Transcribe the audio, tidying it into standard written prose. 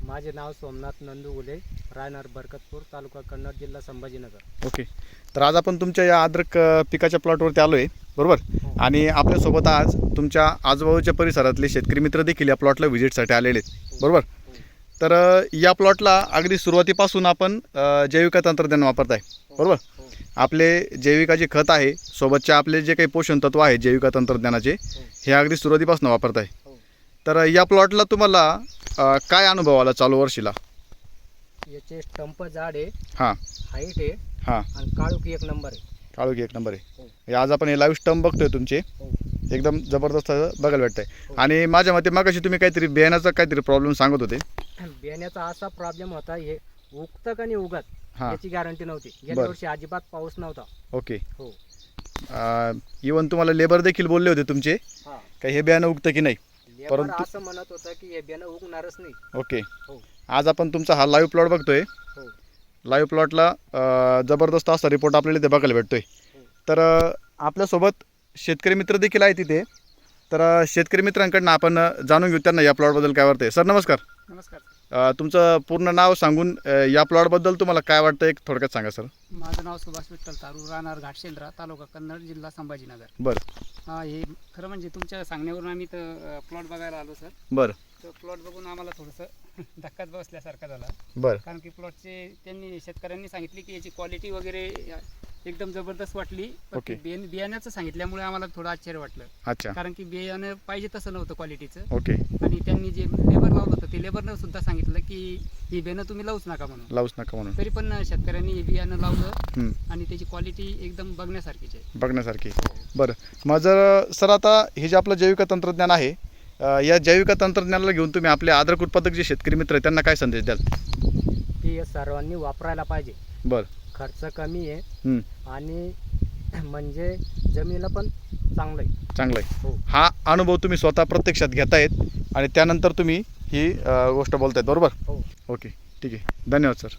माझे नाव सोमनाथ नंदू गुले, राहणार बरकतपूर, तालुका कन्नड, जिल्हा संभाजीनगर. ओके. तर आज आपण तुमच्या या अद्रक पिकाच्या प्लॉटवरती आलो आहे, बरोबर. आणि आपल्यासोबत आज तुमच्या आजूबाजूच्या परिसरातले शेतकरी मित्र देखील या प्लॉटला व्हिजिटसाठी आलेले आहेत, बरोबर. तर या प्लॉटला अगदी सुरुवातीपासून आपण जैविक तंत्रज्ञान वापरत आहे, बरोबर. आपले जैविकाचे खत आहे, सोबतचे आपले जे काही पोषण तत्व आहेत जैविक तंत्रज्ञानाचे, हे अगदी सुरुवातीपासून वापरत आहे. तर या प्लॉटला तुम्हाला काय अनुभव आला चालू वर्षीला? याचे स्टंप जाड आहे, हां हाईट आहे, हां, आणि काळोखी एक नंबर आहे. काळोखी एक नंबर आहे. आज आपण हे लाईव्ह स्टंप बघतोय तुमचे, एकदम जबरदस्त बघायला भेटतंय. आणि माझ्या मते मागाशी तुम्ही काहीतरी बियाण्याचा काहीतरी प्रॉब्लेम सांगत होते. बियाण्याचा असा प्रॉब्लेम होता, हे उगतं का नाही उगत हां, याची गॅरंटी नव्हती. गेल्या वर्षी अजिबात पाऊस नव्हता. ओके. हो. इवन तुम्हाला लेबर देखील बोलले होते तुमचे हा, का हे बियाणं उगतं की नाही, लेबर परंतु असं म्हणत होतं की हे बियाणं उगणारच नाही. ओके. हो. आज आपण तुमचा हा लाईव्ह प्लॉट बघतोय. हो. लाईव्ह प्लॉटला जबरदस्त असा रिपोर्ट आपल्याला इथे बघायला भेटतोय. तर आपल्यासोबत शेतकरी मित्र देखील आहे तिथे. तर शेतकरी मित्रांकडनं आपण जाणून घेऊ त्यांना या प्लॉटबद्दल काय वाटतंय. सर नमस्कार. नमस्कार. तुमचं पूर्ण नाव सांगून या प्लॉटबद्दल तुम्हाला काय वाटतं एक थोडक्यात सांगा सर. माझं नाव सुभाष विठ्ठल तारू, राहणार घाटशेंद्रा, तालुका कन्नड, जिल्हा संभाजीनगर. बरं हे खरं म्हणजे तुमच्या सांगण्यावरून आम्ही तर प्लॉट बघायला आलो सर. बरं तर प्लॉट बघून आम्हाला थोडंसं धक्काच बसल्यासारखा झाला. बरं कारण की प्लॉटचे त्यांनी शेतकऱ्यांनी सांगितले की याची क्वालिटी वगैरे एकदम जबरदस्त वाटली. पण ओके. बियाण्याचं सांगितल्यामुळे आम्हाला थोडं आश्चर्य वाटलं. अच्छा. कारण की बियाणं पाहिजे तसं नव्हतं क्वालिटीचं. ओके. आणि त्यांनी जे लेबर लावलं होतं ते लेबरनं सुद्धा सांगितलं की ही बियाणं तुम्ही लावूच नका म्हणून. लावूच नका म्हणून. तरी पण शेतकऱ्यांनी हे बियाणं लावलं हं, आणि त्याची क्वालिटी एकदम बघण्यासारखीच आहे. बघण्यासारखी. बरं मग जर सर आता हे जे आपलं जैविक तंत्रज्ञान आहे, या जैविक तंत्रज्ञानाला घेऊन तुम्ही आपले अद्रक उत्पादक जे शेतकरी मित्र आहेत त्यांना काय संदेश द्याल? की हे सर्वांनी वापरायला पाहिजे. बरं. खर्च कमी आहे हं, आणि म्हणजे जमिनीला पण चांगलं आहे. चांगलं आहे. हो. हा अनुभव तुम्ही स्वतः प्रत्यक्षात घेतायत आणि त्यानंतर तुम्ही ही गोष्ट बोलतायत, बरोबर. हो. ओके ठीक आहे. धन्यवाद सर.